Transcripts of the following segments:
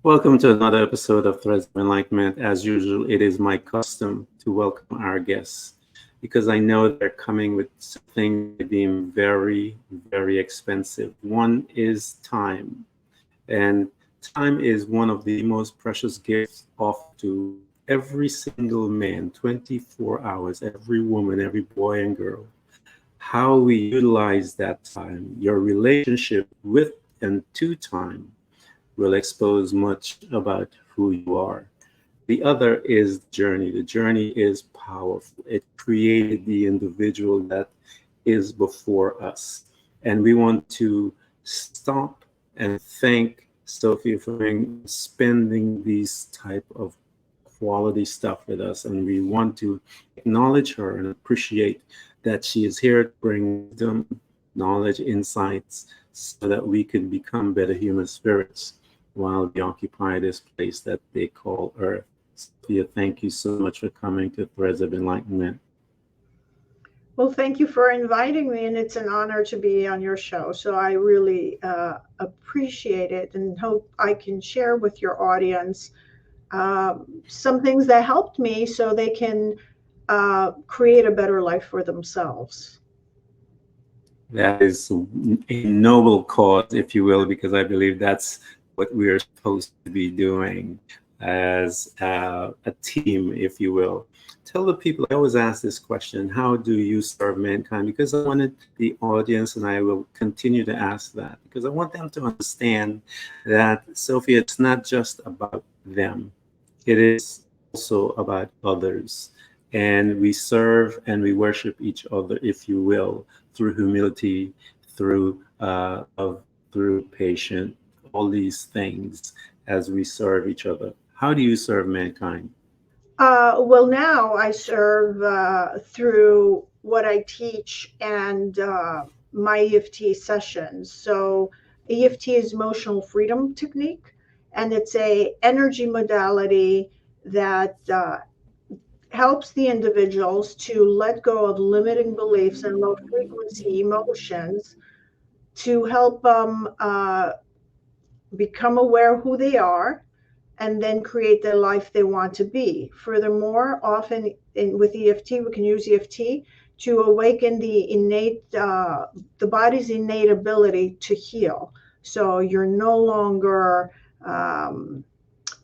Welcome to another episode of Threads of Enlightenment. As usual, it is my custom to welcome our guests because I know they're coming with something that I deem very, very expensive. One is time, and time is one of the most precious gifts offered to every single man, 24 hours, every woman, every boy and girl. How we utilize that time, your relationship with and to time will expose much about who you are. The other is the journey. The journey is powerful. It created the individual that is before us. And we want to stop and thank Sophie for spending these type of quality stuff with us. And we want to acknowledge her and appreciate that she is here to bring wisdom, knowledge, insights, so that we can become better human spirits while we occupy this place that they call Earth. Sophia, thank you so much for coming to Threads of Enlightenment. Well, thank you for inviting me, and it's an honor to be on your show. So I really appreciate it and hope I can share with your audience some things that helped me so they can create a better life for themselves. That is a noble cause, if you will, because I believe that's what we're supposed to be doing as a team, if you will. Tell the people, I always ask this question, how do you serve mankind? Because I wanted the audience, and I will continue to ask that, because I want them to understand that, Sophia, it's not just about them. It is also about others. And we serve and we worship each other, if you will, through humility, through love, through patience, all these things as we serve each other. How do you serve mankind? Well, now I serve through what I teach and my EFT sessions. So EFT is emotional freedom technique, and it's a energy modality that helps the individuals to let go of limiting beliefs and low frequency emotions to help them become aware of who they are and then create the life they want to be. Furthermore, often with EFT, we can use EFT to awaken the body's innate ability to heal. So you're no longer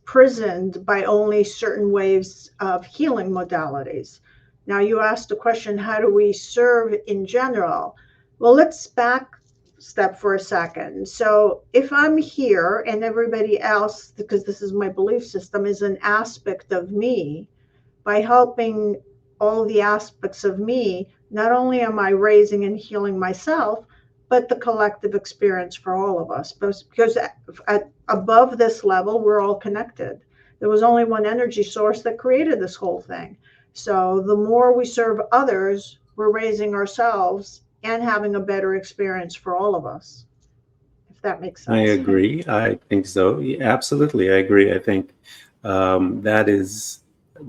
prisoned by only certain waves of healing modalities. Now, you asked the question, how do we serve in general? Well, let's back step for a second. So if I'm here and everybody else, because this is my belief system, is an aspect of me, by helping all the aspects of me, not only am I raising and healing myself, but the collective experience for all of us. Because above this level, we're all connected. There was only one energy source that created this whole thing. So the more we serve others, we're raising ourselves and having a better experience for all of us, if that makes I sense. agree. I think so. Yeah, absolutely. I agree. I think that is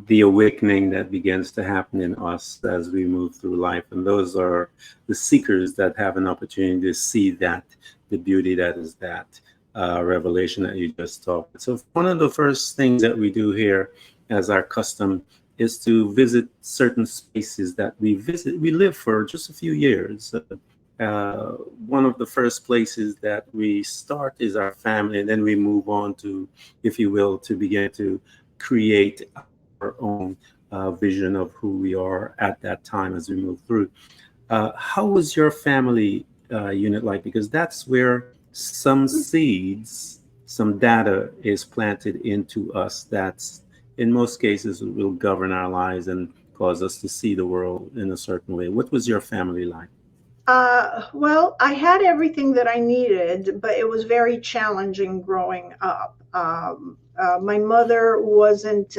the awakening that begins to happen in us as we move through life. And those are the seekers that have an opportunity to see that, the beauty that is that revelation that you just talked. So, one of the first things that we do here as our custom is to visit certain spaces that we visit. We live for just a few years. Uh, One of the first places that we start is our family, and then we move on to, if you will, to begin to create our own vision of who we are at that time as we move through. How was your family unit like? Because that's where some seeds, some data is planted into us that's, in most cases, will govern our lives and cause us to see the world in a certain way. What was your family like? Well, I had everything that I needed, but it was very challenging growing up. My mother wasn't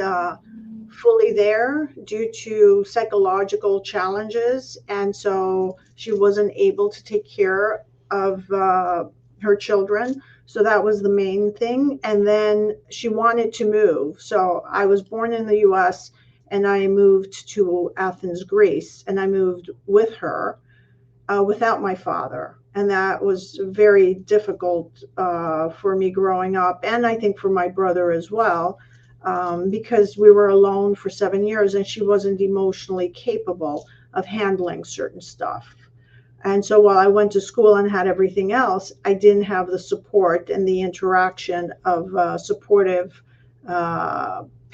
fully there due to psychological challenges, and so she wasn't able to take care of her children. So that was the main thing. And then she wanted to move. So I was born in the US and I moved to Athens, Greece, and I moved with her without my father. And that was very difficult for me growing up, and I think for my brother as well, because we were alone for 7 years and she wasn't emotionally capable of handling certain stuff. And so while I went to school and had everything else, I didn't have the support and the interaction of supportive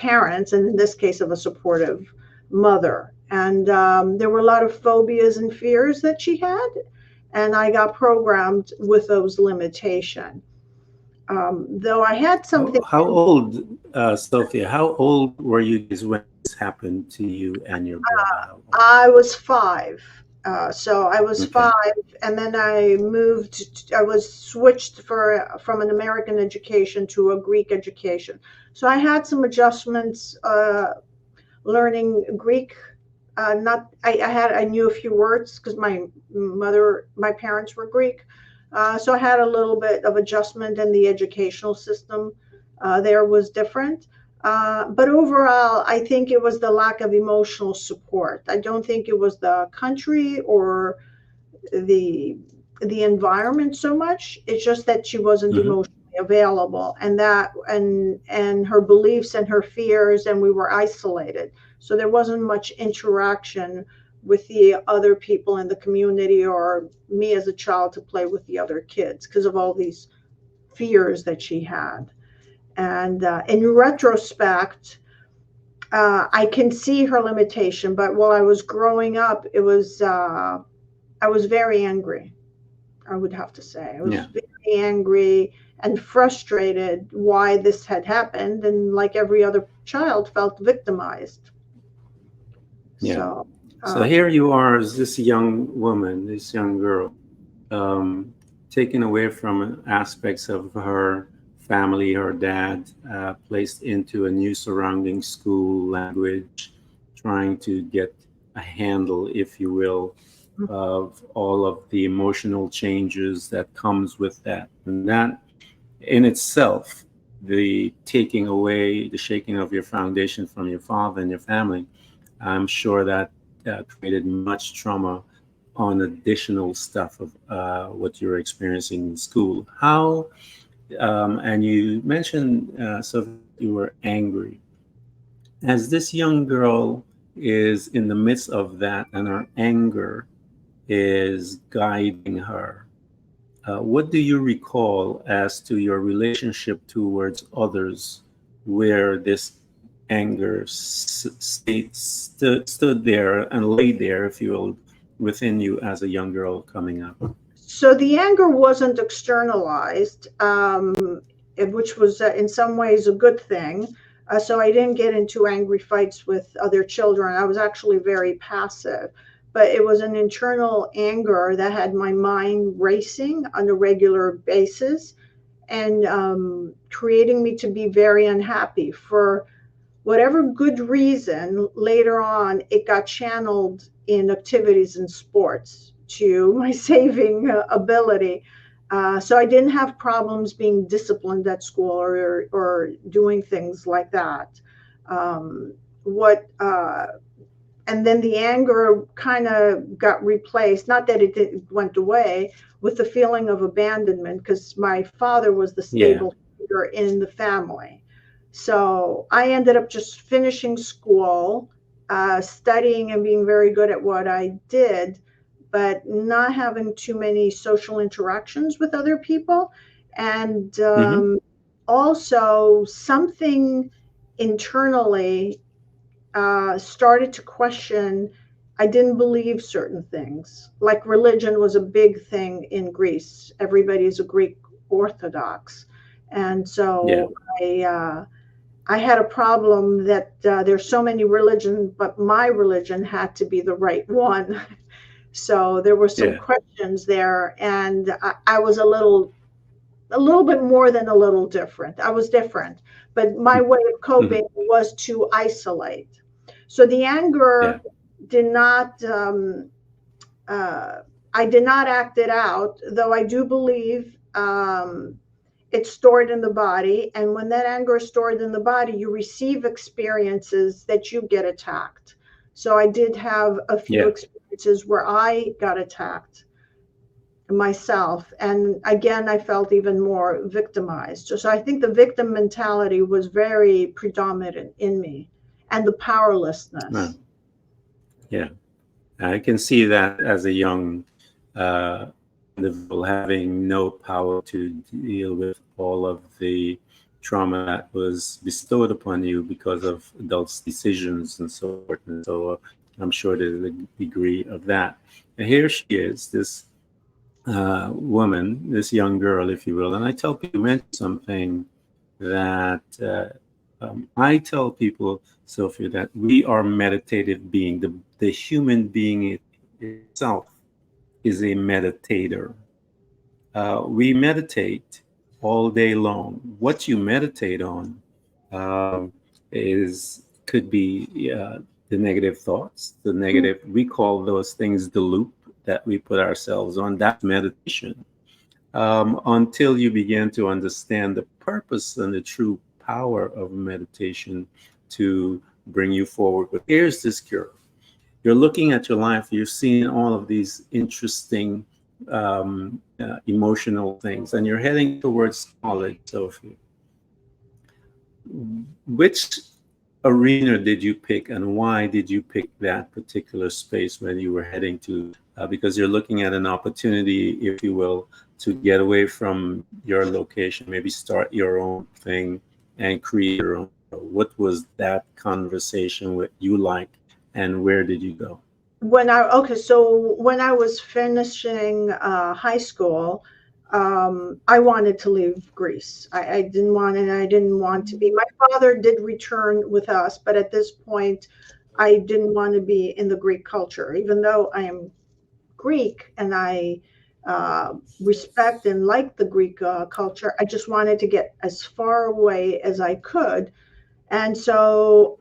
parents, and in this case, of a supportive mother. And there were a lot of phobias and fears that she had, and I got programmed with those limitations. Though I had something. How old, Sophia? How old were you guys when this happened to you and your brother? How old? I was 5. So I was Okay. 5, and then I moved. I was switched from an American education to a Greek education. So I had some adjustments learning Greek. Not I knew a few words because my parents were Greek. So I had a little bit of adjustment, and the educational system there was different. But overall, I think it was the lack of emotional support. I don't think it was the country or the the environment so much. It's just that she wasn't Mm-hmm. emotionally available, and her beliefs and her fears, and we were isolated. So there wasn't much interaction with the other people in the community, or me as a child to play with the other kids because of all these fears that she had. And in retrospect, I can see her limitation. But while I was growing up, it was I was very angry. I would have to say I was Yeah. very angry and frustrated why this had happened, and like every other child, felt victimized. Yeah. So So here you are as this young woman, this young girl, um, taken away from aspects of her family, her dad, placed into a new surrounding school, language, trying to get a handle, if you will, of all of the emotional changes that comes with that. And that in itself, the taking away, the shaking of your foundation from your father and your family, I'm sure that created much trauma on additional stuff of what you're experiencing in school. How, and you mentioned, so you were angry. As this young girl is in the midst of that and her anger is guiding her, what do you recall as to your relationship towards others where this anger stood there and lay there, if you will, within you as a young girl coming up? so the anger wasn't externalized, which was in some ways a good thing. So I didn't get into angry fights with other children. I was actually very passive, but it was an internal anger that had my mind racing on a regular basis, and creating me to be very unhappy for whatever good reason. Later on, it got channeled in activities and sports to my saving ability. So I didn't have problems being disciplined at school, or doing things like that. What And then the anger kind of got replaced, not that went away, with the feeling of abandonment, because my father was the Yeah. stable figure in the family. So I ended up just finishing school, studying and being very good at what I did, but not having too many social interactions with other people. And Mm-hmm. also something internally started to question. I didn't believe certain things. Like religion was a big thing in Greece. Everybody's a Greek Orthodox. And Yeah. so I had a problem that there's so many religions, but my religion had to be the right one. So there were some Yeah. questions there, and I was a little bit more than a little different. I was different, but my way of Mm-hmm. coping was to isolate. So the Yeah. anger did not, I did not act it out, though I do believe it's stored in the body. And when that anger is stored in the body, you receive experiences that you get attacked. So I did have a few Yeah. experiences where I got attacked. myself. And again, I felt even more victimized. So I think the victim mentality was very predominant in me, and the Wow. powerlessness. Yeah. I can see that as a young uh, individual having no power to deal with all of the trauma that was bestowed upon you because of adults' decisions and so forth. And so I'm sure there's a degree of that. And here she is, this woman, this young girl, if you will. And I tell people, you mentioned something that I tell people, Sophia, that we are meditative being. The human being itself is a meditator. We meditate all day long. What you meditate on um, is could be the negative thoughts, the negative. We call those things the loop that we put ourselves on. That's meditation. Until you begin to understand the purpose and the true power of meditation to bring you forward. But here's this cure. You're looking at your life, you're seeing all of these interesting emotional things, and you're heading towards college. So, which arena did you pick, and why did you pick that particular space when you were heading to? Because you're looking at an opportunity, if you will, to get away from your location, maybe start your own thing and create your own. What was that conversation with you like, and where did you go? When I was finishing high school, I wanted to leave Greece. I didn't want to be. My father did return with us, but at this point, I didn't want to be in the Greek culture, even though I am Greek and I respect and like the Greek culture. I just wanted to get as far away as I could. And so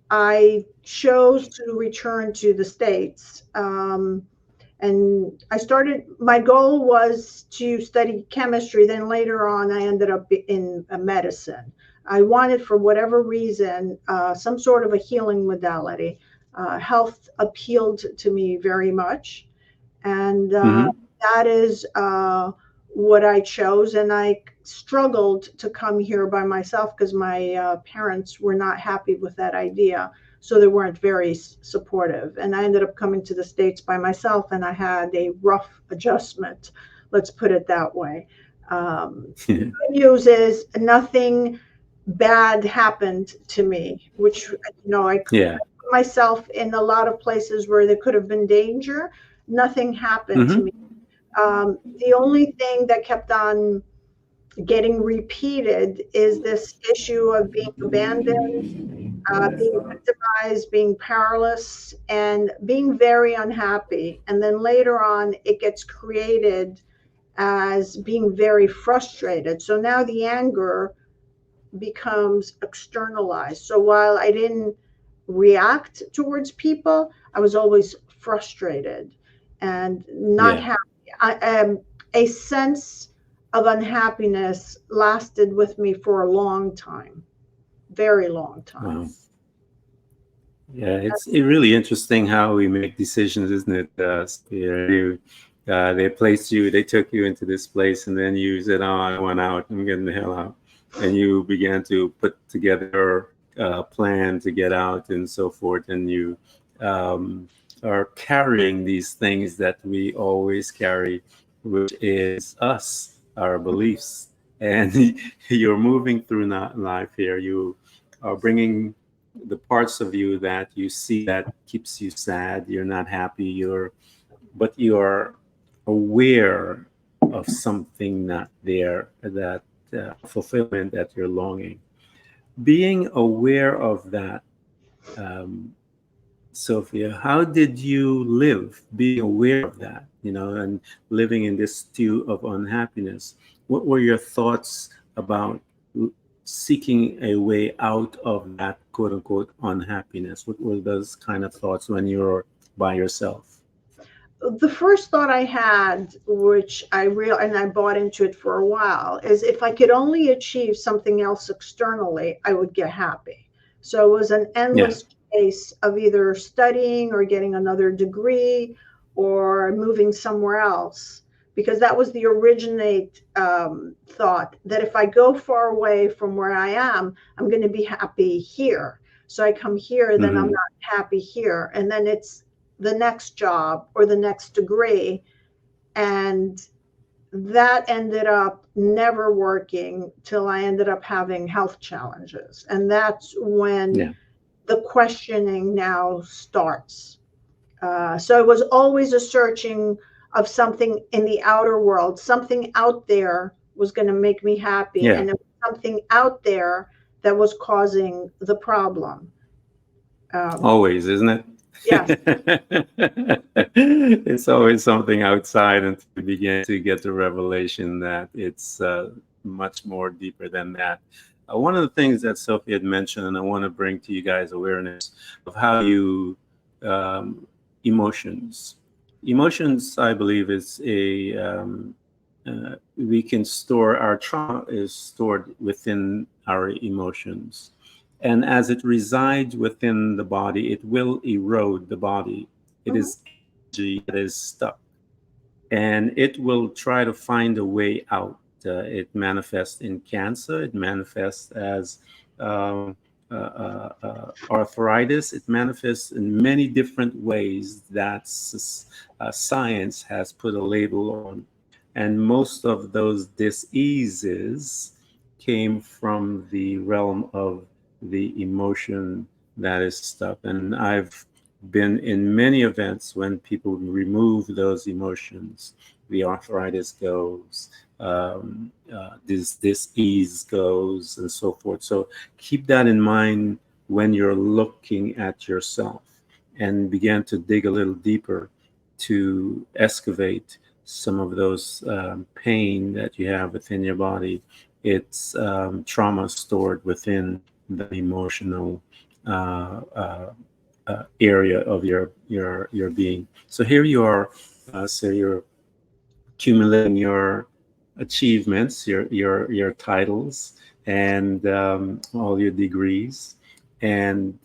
I chose to return to the States. And my goal was to study chemistry. Then later on, I ended up in medicine. I wanted, for whatever reason, some sort of a healing modality. Health appealed to me very much. And Mm-hmm. that is what I chose. And I struggled to come here by myself because my parents were not happy with that idea. So they weren't very supportive. And I ended up coming to the States by myself, and I had a rough adjustment. Let's put it that way. The good news is nothing bad happened to me, which, I Yeah. put myself in a lot of places where there could have been danger. Nothing happened to Mm-hmm. me. The only thing that kept on getting repeated is this issue of being abandoned, being victimized, being powerless, and being very unhappy. And then later on, it gets created as being very frustrated. So now the anger becomes externalized. So while I didn't react towards people, I was always frustrated and not Yeah. happy. A sense of unhappiness lasted with me for a long time, very long time. Wow. Yeah, it's really interesting how we make decisions, isn't it? They placed you, they took you into this place, and then you said, "Oh, I want out. I'm getting the hell out," and you began to put together a plan to get out and so forth, and you um, are carrying these things that we always carry, which is us, our beliefs, and you're moving through life here. You are bringing the parts of you that you see that keeps you sad, you're not happy, but you're aware of something not there, that fulfillment that you're longing. Being aware of that, um, Sophia, how did you live being aware of that, and living in this stew of unhappiness? What were your thoughts about seeking a way out of that quote unquote unhappiness? What were those kind of thoughts when you're by yourself? The first thought I had, which and I bought into it for a while, is if I could only achieve something else externally, I would get happy. So it was an Yeah. endless chase of either studying or getting another degree or moving somewhere else because that was the originate thought, that if I go far away from where I am, I'm going to be happy here. So I come here, then I'm not happy here. And then it's the next job or the next degree. And that ended up never working till I ended up having health challenges. And that's when the questioning now starts. So it was always a searching of something in the outer world. Something out there was going to make me happy, and there was something out there that was causing the problem. Always, isn't it? Yes. It's always something outside until you begin to get the revelation that it's much more deeper than that. One of the things that Sophie had mentioned, and I want to bring to you guys awareness of how you emotions. Emotions, I believe, is we can store our trauma is stored within our emotions. And as it resides within the body, it will erode the body. It is energy that is stuck. And it will try to find a way out. It manifests in cancer. It manifests as arthritis. It manifests in many different ways that science has put a label on. And most of those diseases came from the realm of the emotion that is stuck. And I've been in many events when people remove those emotions, the arthritis goes, this ease goes, and so forth. So keep that in mind when you're looking at yourself, and begin to dig a little deeper to excavate some of those pain that you have within your body. It's trauma stored within the emotional area of your being. So here you are. So you're accumulating your achievements, your titles, and all your degrees, and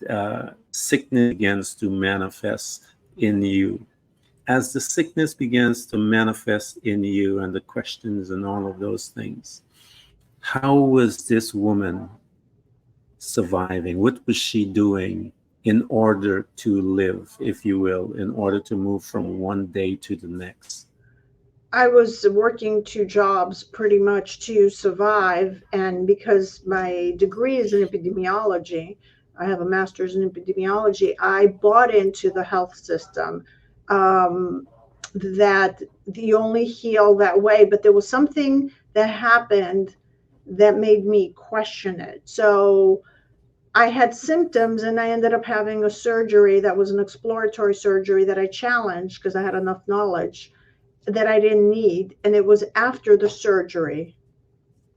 sickness begins to manifest in you. As the sickness begins to manifest in you, and the questions and all of those things, how was this woman surviving? What was she doing in order to live, if you will, in order to move from one day to the next? I was working 2 jobs pretty much to survive. And because my degree is in epidemiology, I have a master's in epidemiology, I bought into the health system, that you only heal that way. But there was something that happened that made me question it. So I had symptoms, and I ended up having a surgery that was an exploratory surgery that I challenged because I had enough knowledge that I didn't need. And it was after the surgery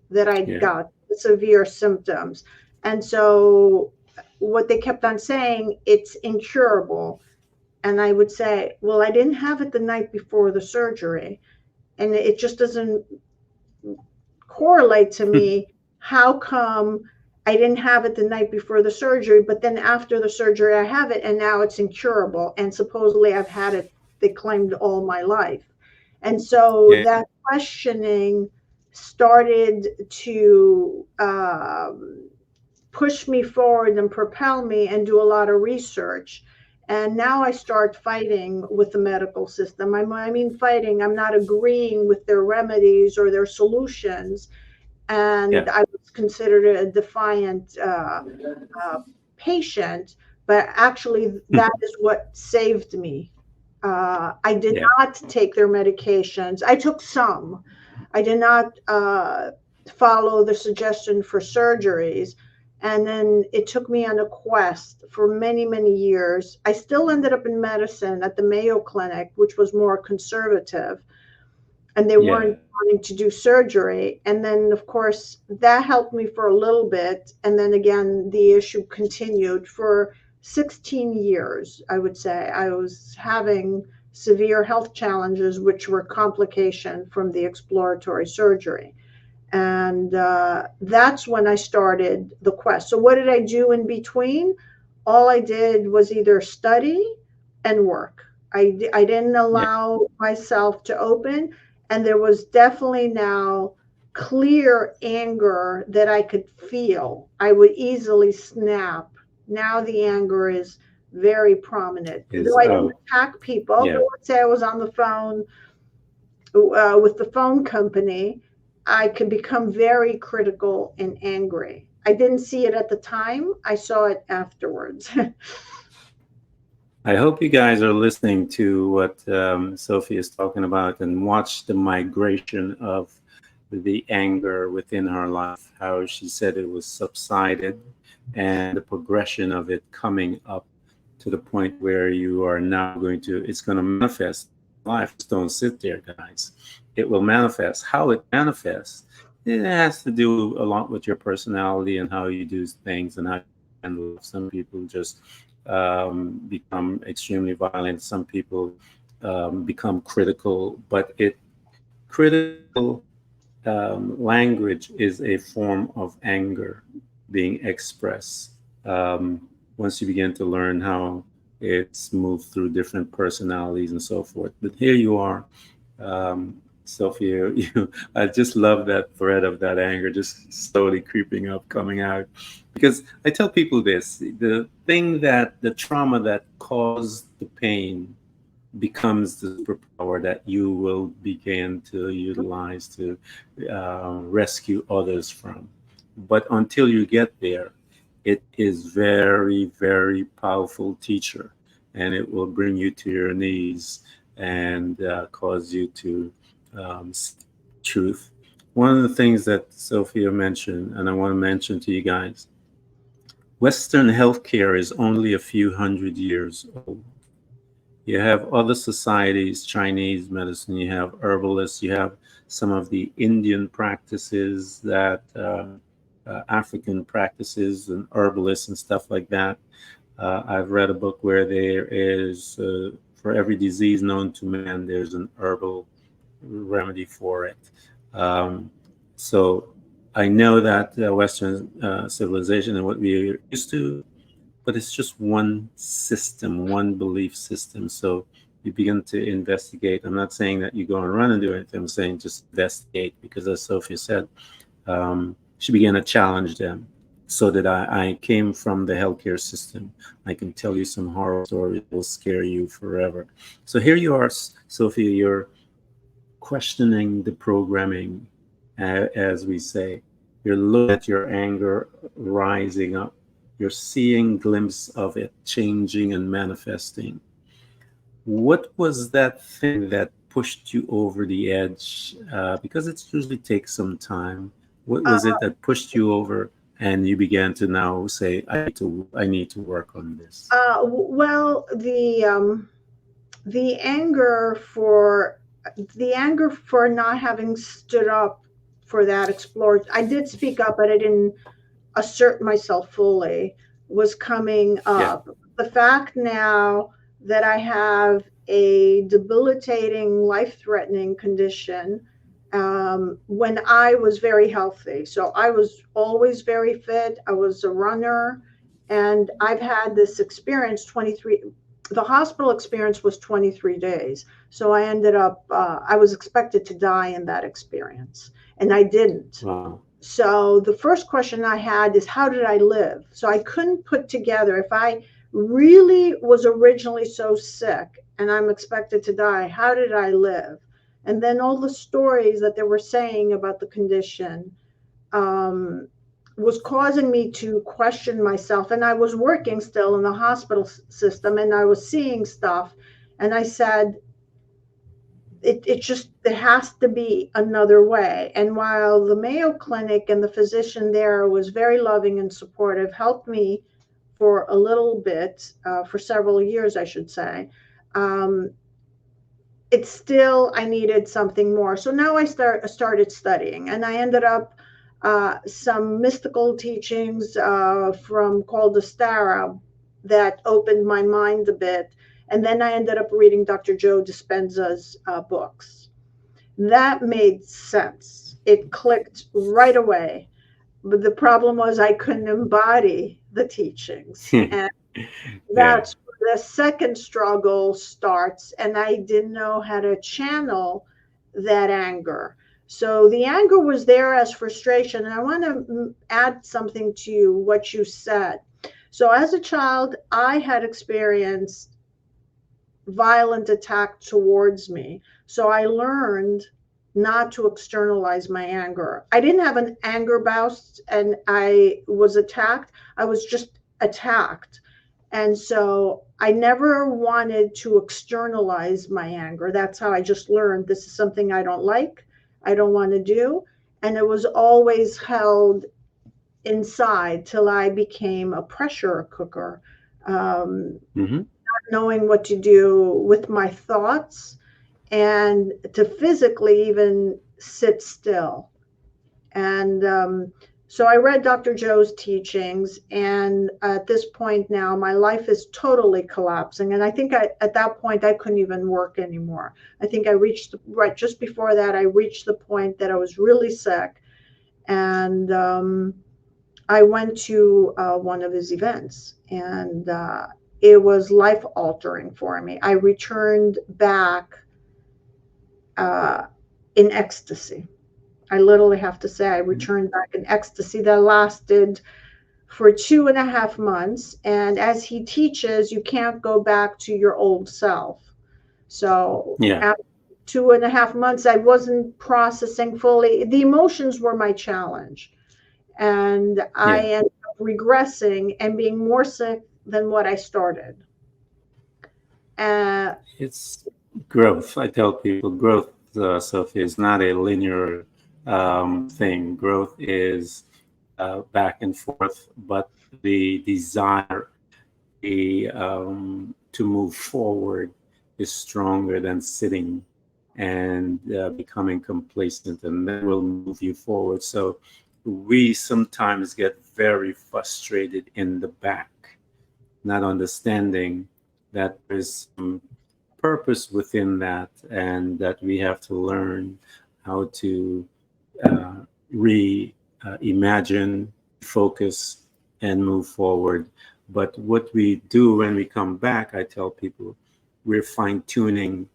that I got severe symptoms. And so what they kept on saying, it's incurable. And I would say, well, I didn't have it the night before the surgery. And it just doesn't correlate to me. How come I didn't have it the night before the surgery, but then after the surgery I have it, and now it's incurable, and supposedly I've had it, they claimed, all my life. And so that questioning started to push me forward and propel me and do a lot of research. And now I start fighting with the medical system. I mean, fighting, I'm not agreeing with their remedies or their solutions. And I was considered a defiant patient, but actually that is what saved me. I did not take their medications. I took some. I did not follow the suggestion for surgeries. And then it took me on a quest for many, many years. I still ended up in medicine at the Mayo Clinic, which was more conservative, and they weren't wanting to do surgery. And then, of course, that helped me for a little bit. And then again, the issue continued for 16 years, I would say. I was having severe health challenges, which were complication from the exploratory surgery. And that's when I started the quest. So what did I do in between? All I did was either study and work. I didn't allow myself to open. And there was definitely now clear anger that I could feel. I would easily snap. Now the anger is very prominent. Is Though I didn't out. attack people, Yeah. but let's say I was on the phone with the phone company, I could become very critical and angry. I didn't see it at the time. I saw it afterwards. I hope you guys are listening to what Sophie is talking about and watch the migration of the anger within her life, how she said it was subsided, and the progression of it coming up to the point where you are now it's going to manifest in life. Just don't sit there, guys. It will manifest. How it manifests, it has to do a lot with your personality and how you do things and how you handle. Some people just become extremely violent. Some people become critical, but critical language is a form of anger being expressed. Once you begin to learn how it's moved through different personalities and so forth. But here you are, Sophia. I just love that thread of that anger just slowly creeping up, coming out. Because I tell people this: the trauma that caused the pain becomes the superpower that you will begin to utilize to rescue others from. But until you get there, it is very, very powerful teacher, and it will bring you to your knees and cause you to seek truth. One of the things that Sophia mentioned, and I want to mention to you guys, Western healthcare is only a few hundred years old. You have other societies, Chinese medicine, you have herbalists, you have some of the Indian practices that African practices and herbalists and stuff like that. I've read a book where there is, for every disease known to man, there's an herbal remedy for it. Um, so I know that Western civilization and what we're used to, but it's just one system, one belief system. So you begin to investigate. I'm not saying that you go and run and do anything. I'm saying just investigate, because as Sophia said, she began to challenge them. So that I came from the healthcare system. I can tell you some horror stories that will scare you forever. So here you are, Sophia, you're questioning the programming, as we say. You're looking at your anger rising up. You're seeing glimpse of it changing and manifesting. What was that thing that pushed you over the edge? Because it usually takes some time. What uh, was it that pushed you over, and you began to now say, I need to work on this"? well, the anger for not having stood up for that explored. I did speak up, but I didn't assert myself fully, was coming Yeah. up. The fact now that I have a debilitating, life threatening condition, when I was very healthy. So I was always very fit. I was a runner. And I've had this experience 23, the hospital experience was 23 days. So I ended up, I was expected to die in that experience, and I didn't. Wow. So the first question I had is, how did I live? So I couldn't put together, if I really was originally so sick and I'm expected to die, how did I live? And then all the stories that they were saying about the condition um, was causing me to question myself. And I was working still in the hospital system, and I was seeing stuff. And I said, it just, there has to be another way. And while the Mayo Clinic and the physician there was very loving and supportive, helped me for a little bit, for several years, I should say, um, it's still, I needed something more. So now I started studying, and I ended up some mystical teachings from called Astara that opened my mind a bit. And then I ended up reading Dr. Joe Dispenza's books. That made sense. It clicked right away. But the problem was I couldn't embody the teachings. And Yeah. that's where the second struggle starts. And I didn't know how to channel that anger. So the anger was there as frustration. And I want to add something to what you said. So as a child, I had experienced violent attack towards me. So I learned not to externalize my anger. I didn't have an anger burst and I was attacked. I was just attacked. And so I never wanted to externalize my anger. That's how I just learned this is something I don't like, I don't want to do. And it was always held inside till I became a pressure cooker, Mm-hmm. knowing what to do with my thoughts and to physically even sit still. And so I read Dr. Joe's teachings, and at this point now, my life is totally collapsing. And I think at that point, I couldn't even work anymore. I think I reached, right just before that, I reached the point that I was really sick. And I went to one of his events, and it was life altering for me. I returned back uh, in ecstasy. I literally have to say, I returned back in ecstasy that lasted for 2.5 months. And as he teaches, you can't go back to your old self. So Yeah. after 2.5 months, I wasn't processing fully. The emotions were my challenge. And I Yeah. ended up regressing and being more sick than what I started. Uh, It's growth. I tell people growth, Sophie, is not a linear thing. Growth is back and forth, but the desire to move forward is stronger than sitting and becoming complacent, and that will move you forward. So we sometimes get very frustrated in the back, not understanding that there's some purpose within that, and that we have to learn how to uh, reimagine, focus, and move forward. But what we do when we come back, I tell people, we're fine tuning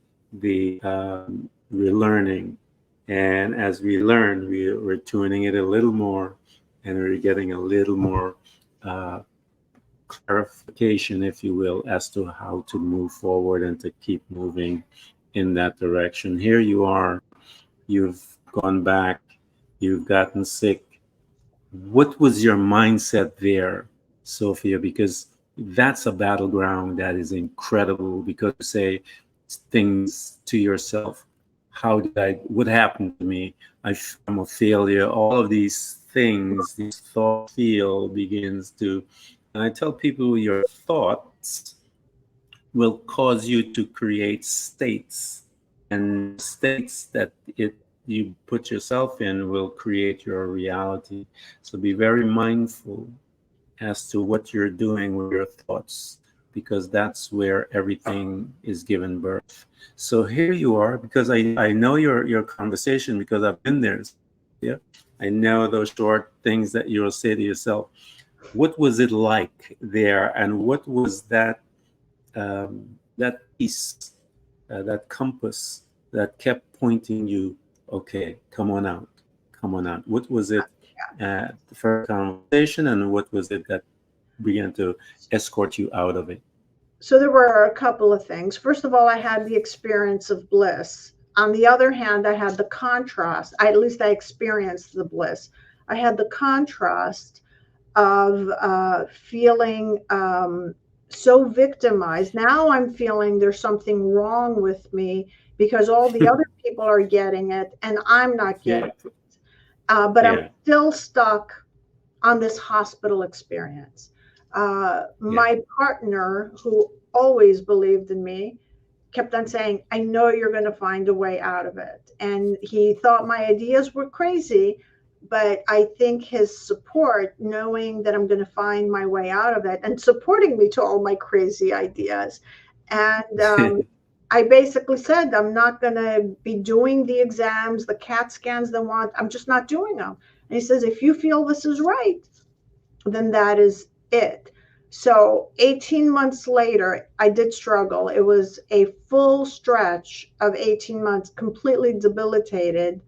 we're learning. And as we learn, we're tuning it a little more, and we're getting a little more uh, clarification, if you will, as to how to move forward and to keep moving in that direction. Here you are, you've gone back, you've gotten sick. What was your mindset there, Sophia? Because that's a battleground that is incredible, because you say things to yourself. What happened to me? I'm a failure. All of these things, these thought feel begins to, and I tell people your thoughts will cause you to create states, and the states that it you put yourself in will create your reality. So be very mindful as to what you're doing with your thoughts, because that's where everything is given birth. So here you are, because I know your conversation, because I've been there. Yeah, I know those short things that you'll say to yourself. What was it like there, and what was that piece, that compass that kept pointing you, okay, come on out, come on out. What was it at the first conversation, and what was it that began to escort you out of it? so there were a couple of things. First of all, I had the experience of bliss. On the other hand, I had the contrast. At least I experienced the bliss. I had the contrast of feeling so victimized. Now I'm feeling there's something wrong with me because all the other people are getting it and I'm not getting Yeah, it. But I'm yeah, still stuck on this hospital experience. yeah. My partner, who always believed in me, kept on saying, I know you're going to find a way out of it. And he thought my ideas were crazy, but I think his support, knowing that I'm going to find my way out of it and supporting me to all my crazy ideas. And I basically said, I'm not going to be doing the exams, the CAT scans they want. I'm just not doing them. And he says, if you feel this is right, then that is it. So 18 months later, I did struggle. It was a full stretch of 18 months, completely debilitated.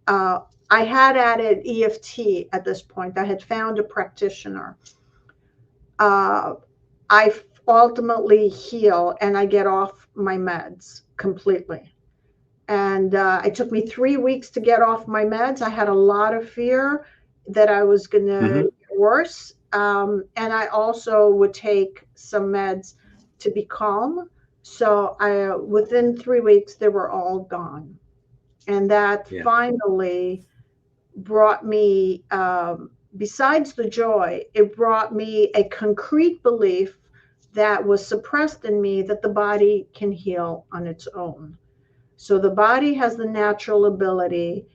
Uh, I had added EFT at this point. I had found a practitioner. Uh, I ultimately heal and I get off my meds completely. And it took me 3 weeks to get off my meds. I had a lot of fear that I was going to Hmm. get worse. And I also would take some meds to be calm. So within 3 weeks, they were all gone. And that Yeah. finally brought me, besides the joy, it brought me a concrete belief that was suppressed in me that the body can heal on its own. So the body has the natural ability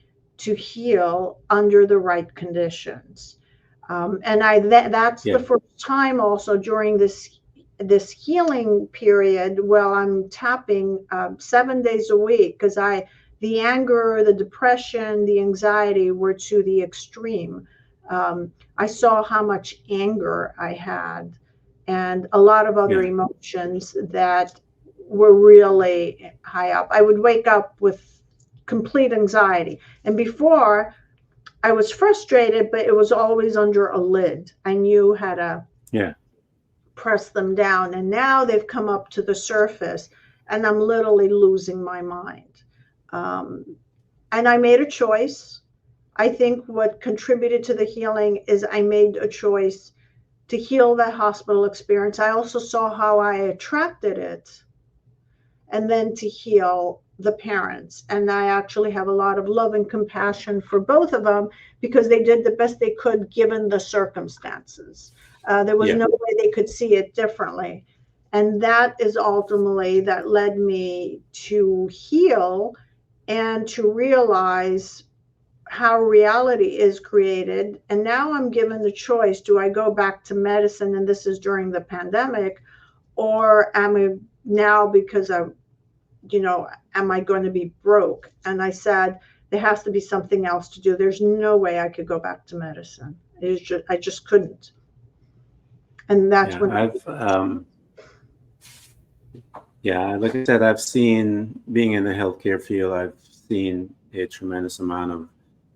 to heal under the right conditions. And that's the Yeah. first time also during this healing period. Well, I'm tapping 7 days a week because the anger, the depression, the anxiety were to the extreme. I saw how much anger I had and a lot of other Yeah. emotions that were really high up. I would wake up with complete anxiety. And before, I was frustrated, but it was always under a lid. I knew how to Yeah. press them down. And now they've come up to the surface, and I'm literally losing my mind. Um, and I made a choice. I think what contributed to the healing is I made a choice to heal that hospital experience. I also saw how I attracted it and then to heal the parents. And I actually have a lot of love and compassion for both of them because they did the best they could given the circumstances. There was Yeah. no way they could see it differently. And that is ultimately that led me to heal and to realize how reality is created. And now I'm given the choice, do I go back to medicine? And this is during the pandemic, or am I now because I am I going to be broke? And I said, there has to be something else to do. There's no way I could go back to medicine. I just couldn't. And that's Yeah. when, Yeah, like I said, I've seen, being in the healthcare field, I've seen a tremendous amount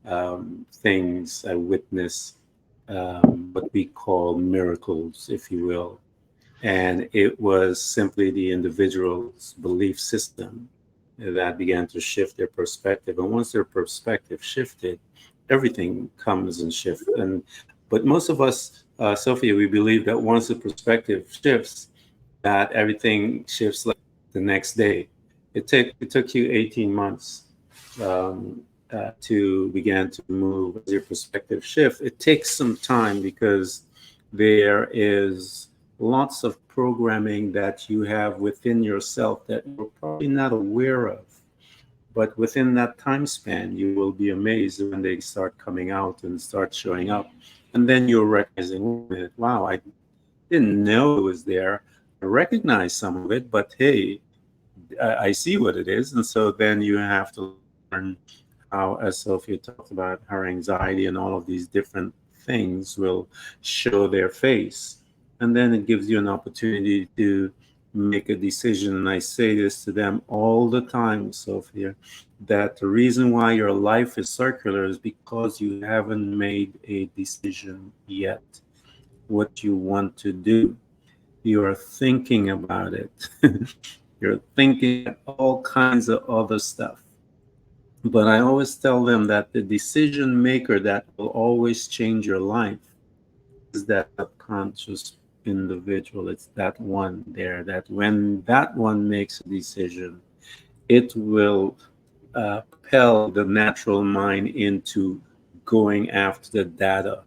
of things. I witnessed what we call miracles, if you will. And it was simply the individual's belief system that began to shift their perspective. And once their perspective shifted, everything comes and shifts. But most of us, Sophia, we believe that once the perspective shifts, that everything shifts like the next day. It took you 18 months to begin to move as your perspective shift. It takes some time because there is lots of programming that you have within yourself that you're probably not aware of. But within that time span, you will be amazed when they start coming out and start showing up. And then you're recognizing, wait a minute, wow, I didn't know it was there. I recognize some of it, but hey, I see what it is. And so then you have to learn how, as Sophia talked about, her anxiety and all of these different things will show their face. And then it gives you an opportunity to make a decision. And I say this to them all the time, Sophia, that the reason why your life is circular is because you haven't made a decision yet what you want to do. You are thinking about it. You're thinking all kinds of other stuff. But I always tell them that the decision maker that will always change your life is that subconscious individual. It's that one there, that when that one makes a decision, it will propel the natural mind into going after the data,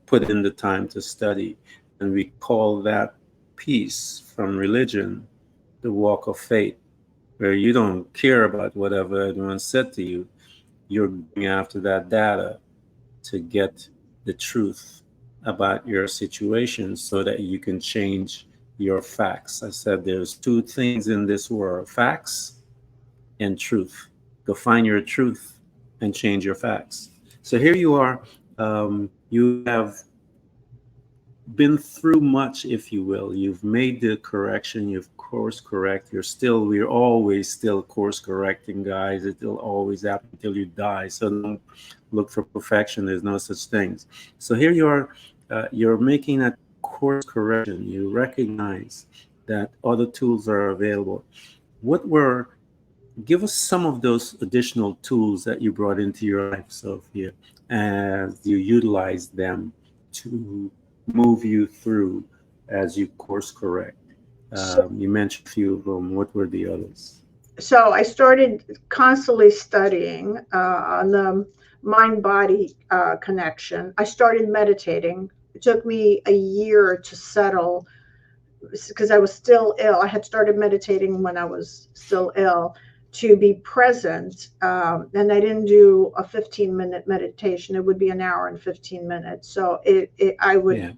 put in the time to study. And we call that piece from religion the walk of faith, where you don't care about whatever anyone said to you. You're going after that data to get the truth about your situation so that you can change your facts. I said there's two things in this world: facts and truth. Go find your truth and change your facts. So here you are. You have been through much, if you will. You've made the correction, you've course correct. We're always still course correcting, guys. It'll always happen until you die. So don't look for perfection. There's no such things. So here you are, you're making that course correction. You recognize that other tools are available. What were Give us some of those additional tools that you brought into your life, Sophia, as you utilize them to move you through as you course correct. So, You mentioned a few of them. What were the others? so I started constantly studying on the mind body connection. I started meditating. It took me a year to settle because I was still ill. I had started meditating when I was still ill to be present. And I didn't do a 15-minute meditation. It would be an hour and 15 minutes. So I would Yeah,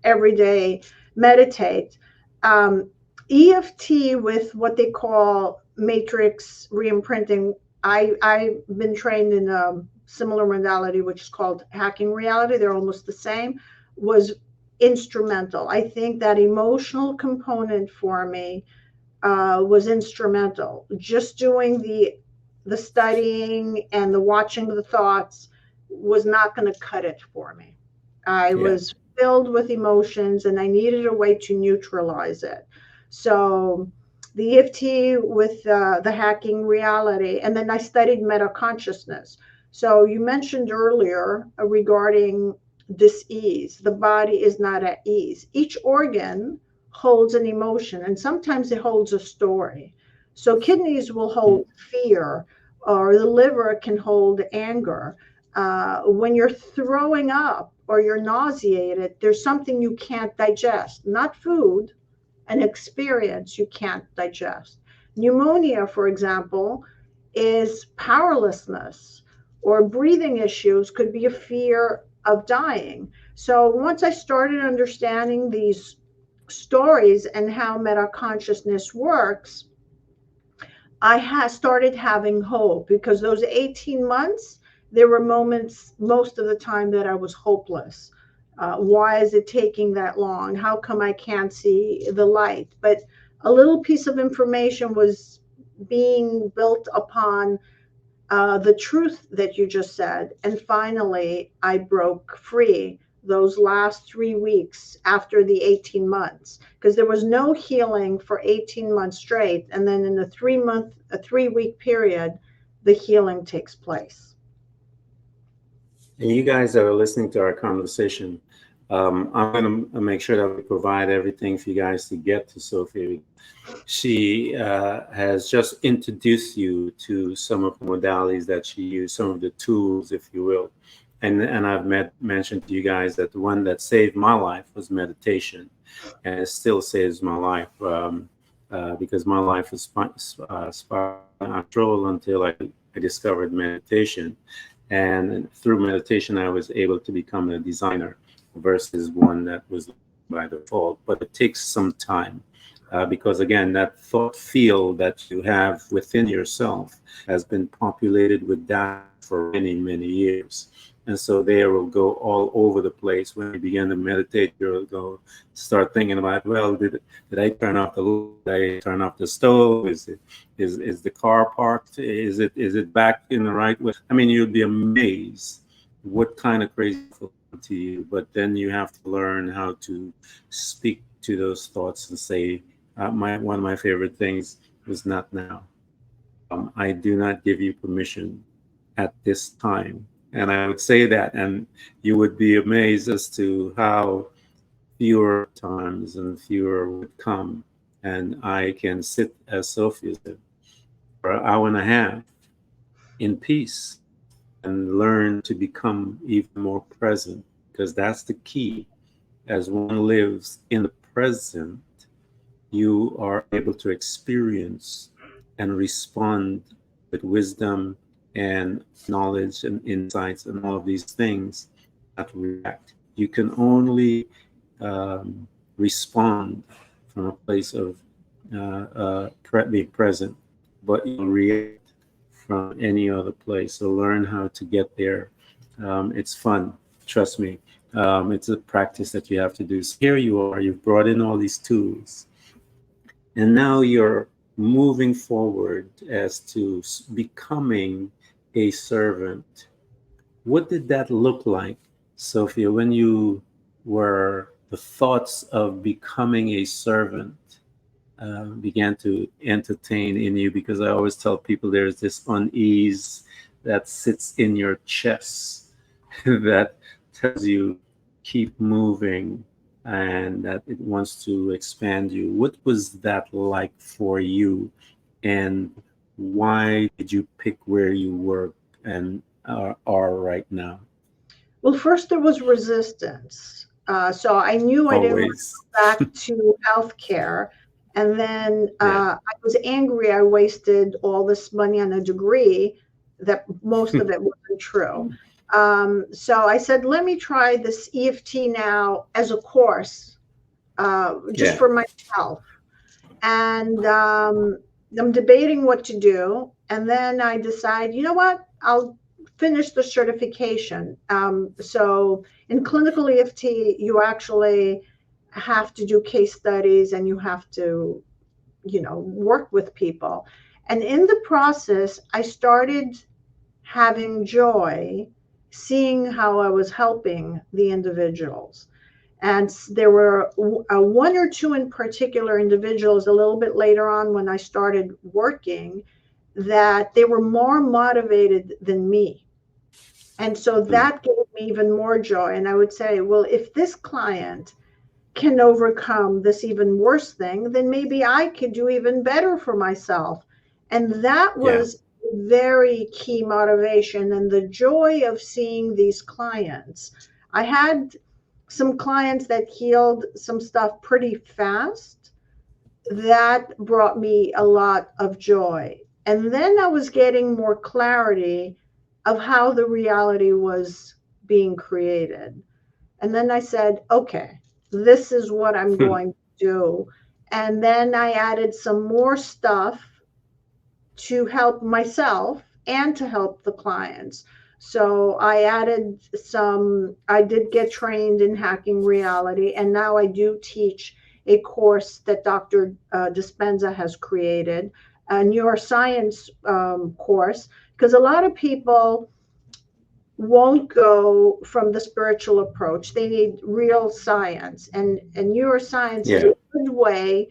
every day meditate. Um, EFT with what they call matrix reimprinting. I've been trained in a similar modality, which is called hacking reality. They're almost the same. Was instrumental. I think that emotional component for me was instrumental. Just doing the studying and the watching the thoughts was not going to cut it for me. I yeah, was filled with emotions and I needed a way to neutralize it. So the EFT with the hacking reality, and then I studied meta consciousness. So you mentioned earlier regarding dis-ease. The body is not at ease. Each organ holds an emotion, and sometimes it holds a story. So kidneys will mm, hold fear, or the liver can hold anger. When you're throwing up or you're nauseated, there's something you can't digest, not food, an experience you can't digest. Pneumonia, for example, is powerlessness, or breathing issues could be a fear of dying. So once I started understanding these stories and how meta consciousness works, I started having hope because those 18 months, there were moments most of the time that I was hopeless. Why is it taking that long? How come I can't see the light? But a little piece of information was being built upon the truth that you just said. And finally, I broke free those last 3 weeks after the 18 months because there was no healing for 18 months straight. And then in a 3 week period, the healing takes place. and you guys that are listening to our conversation, I'm going to make sure that we provide everything for you guys to get to Sophia. She has just introduced you to some of the modalities that she used, some of the tools, if you will. And I've mentioned to you guys that the one that saved my life was meditation, and it still saves my life because my life was control until I discovered meditation. And through meditation, I was able to become a designer versus one that was by default. But it takes some time because, again, that thought field that you have within yourself has been populated with that for many, many years. And so there will go all over the place. When you begin to meditate, you'll go start thinking about, well, did I turn off the light? Did I turn off the stove? Is the car parked? Is it back in the right way? I mean, you'd be amazed what kind of crazy thoughts come to you. But then you have to learn how to speak to those thoughts and say, my one of my favorite things was not now. I do not give you permission at this time. And I would say that, and you would be amazed as to how fewer times and fewer would come. And I can sit, as Sophia said, for an hour and a half in peace and learn to become even more present, because that's the key. As one lives in the present, you are able to experience and respond with wisdom and knowledge and insights and all of these things, not react. You can only respond from a place of being present, but you react from any other place. So learn how to get there. It's fun, trust me. It's a practice that you have to do. So here you are, you've brought in all these tools, and now you're moving forward as to becoming a servant. What did that look like, Sophia, when you were the thoughts of becoming a servant began to entertain in you? Because I always tell people there's this unease that sits in your chest that tells you keep moving and that it wants to expand you. What was that like for you? And why did you pick where you work and are right now? Well, first there was resistance. So I knew I didn't want Always. to go back to healthcare. And then Yeah. I was angry I wasted all this money on a degree that most of it wasn't true. So I said, let me try this EFT now as a course, just Yeah. for myself. And I'm debating what to do. And then I decide, you know what? I'll finish the certification. So in clinical EFT, you actually have to do case studies and you have to, work with people. And in the process, I started having joy seeing how I was helping the individuals. And there were one or two in particular individuals a little bit later on when I started working that they were more motivated than me. And so Mm. that gave me even more joy. And I would say, well, if this client can overcome this even worse thing, then maybe I could do even better for myself. And that Yeah. was very key motivation and the joy of seeing these clients. I had some clients that healed some stuff pretty fast. That brought me a lot of joy. And then I was getting more clarity of how the reality was being created. And then I said, okay, this is what I'm going to do. And then I added some more stuff to help myself and to help the clients. So I added I did get trained in hacking reality, and now I do teach a course that Dr. Dispenza has created, a neuroscience course, because a lot of people won't go from the spiritual approach. They need real science. And neuroscience is Yeah. a good way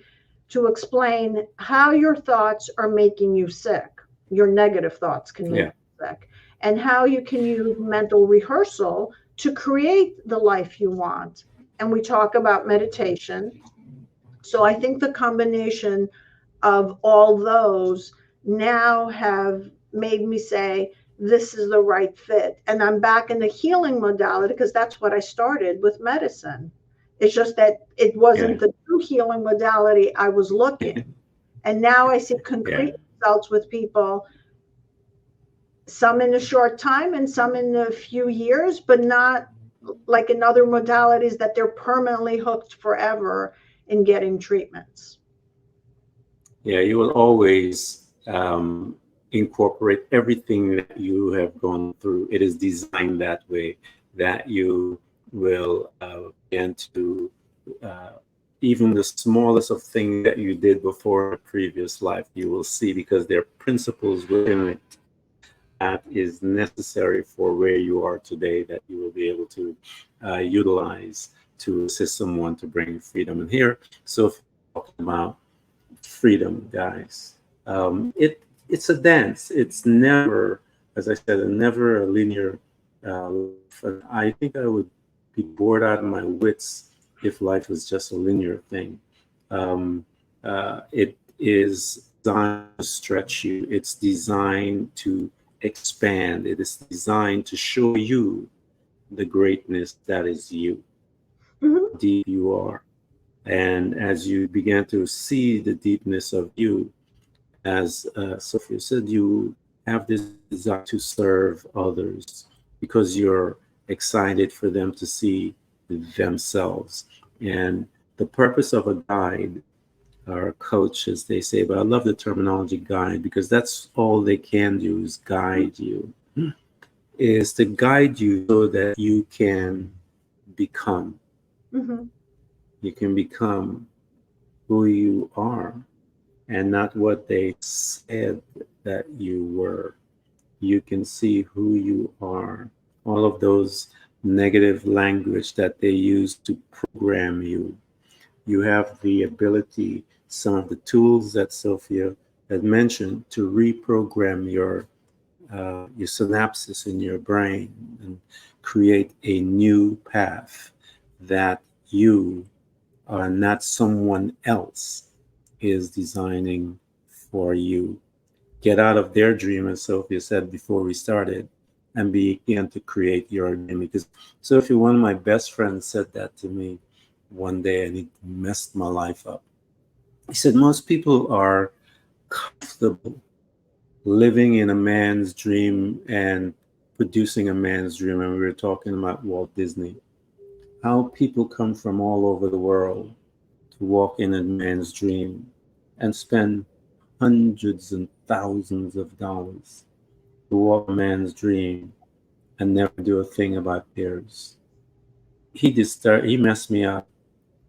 to explain how your thoughts are making you sick. Your negative thoughts can make Yeah. you sick. And how you can use mental rehearsal to create the life you want. And we talk about meditation. So I think the combination of all those now have made me say, this is the right fit. And I'm back in the healing modality because that's what I started with medicine. It's just that it Yeah. wasn't the true healing modality I was looking. And now I see Yeah. concrete results with people, some in a short time and some in a few years, but not like in other modalities that they're permanently hooked forever in getting treatments. Yeah, you will always incorporate everything that you have gone through. It is designed that way, that you will begin to, uh, even the smallest of things that you did before in a previous life, you will see because there are principles within it that is necessary for where you are today that you will be able to utilize to assist someone to bring freedom. And here, so talking about freedom, guys. It's a dance. It's never, as I said, never a linear life. And I think I would be bored out of my wits if life was just a linear thing. It is designed to stretch you. It's designed to expand. It is designed to show you the greatness that is you, Mm-hmm. deep you are. And as you began to see the deepness of you, as Sophia said, you have this desire to serve others because you're excited for them to see themselves. And the purpose of a guide or a coach, as they say, but I love the terminology guide because that's all they can do is guide you, is to guide you so that you can become. Mm-hmm. You can become who you are and not what they said that you were. You can see who you are. All of those negative language that they use to program you. You have the ability, some of the tools that Sophia had mentioned, to reprogram your synapses in your brain and create a new path that you not someone else is designing for you. Get out of their dream, as Sophia said before we started, and begin to create your dream. Because Sophia, one of my best friends, said that to me one day, and it messed my life up. He said, most people are comfortable living in a man's dream and producing a man's dream. And we were talking about Walt Disney, how people come from all over the world to walk in a man's dream and spend hundreds and thousands of dollars to walk a man's dream and never do a thing about theirs. He messed me up.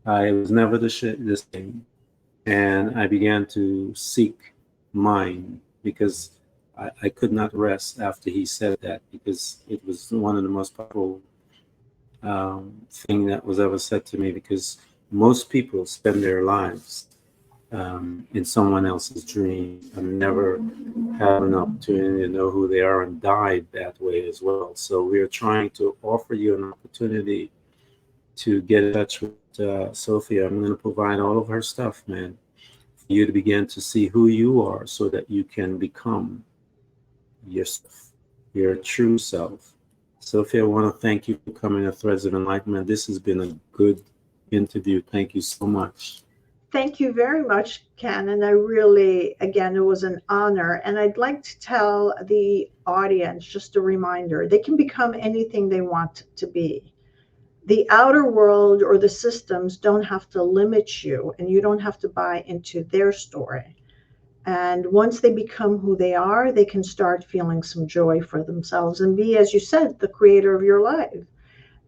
I was never the same, and I began to seek mine because I could not rest after he said that, because it was one of the most powerful thing that was ever said to me. Because most people spend their lives in someone else's dream and never have an opportunity to know who they are, and died that way as well. So we are trying to offer you an opportunity to get in touch with Sophia. I'm going to provide all of her stuff, man, for you to begin to see who you are so that you can become yourself, your true self. Sophia, I want to thank you for coming to Threads of Enlightenment. This has been a good interview. Thank you so much. Thank you very much, Ken. And I really, again, it was an honor. And I'd like to tell the audience just a reminder, they can become anything they want to be. The outer world or the systems don't have to limit you, and you don't have to buy into their story. And once they become who they are, they can start feeling some joy for themselves and be, as you said, the creator of your life.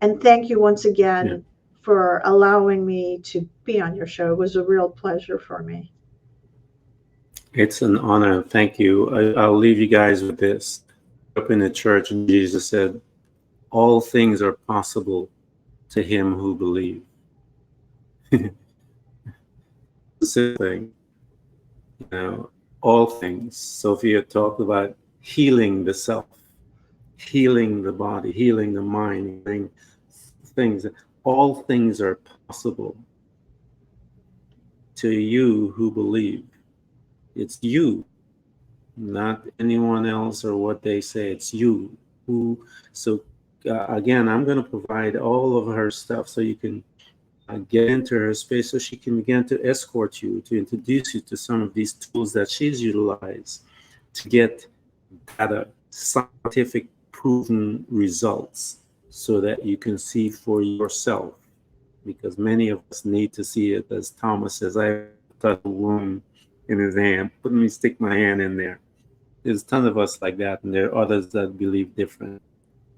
And thank you once Yeah. again for allowing me to be on your show. It was a real pleasure for me. It's an honor. Thank you. I'll leave you guys with this. Up in the church, and Jesus said, all things are possible to him who believes. The same thing, you know, all things. Sophia talked about healing the self, healing the body, healing the mind, healing things. All things are possible to you who believe. It's you, not anyone else or what they say. It's you who. So again, I'm going to provide all of her stuff so you can get into her space, so she can begin to escort you, to introduce you to some of these tools that she's utilized to get data, scientific proven results, so that you can see for yourself. Because many of us need to see it, as Thomas says, I touch a wound in his hand, let me stick my hand in there. There's a ton of us like that, and there are others that believe different.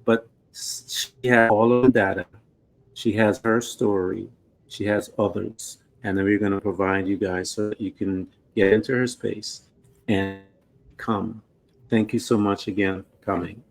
But she has all of the data. She has her story. She has others. And then we're going to provide you guys so that you can get into her space and come. Thank you so much again for coming.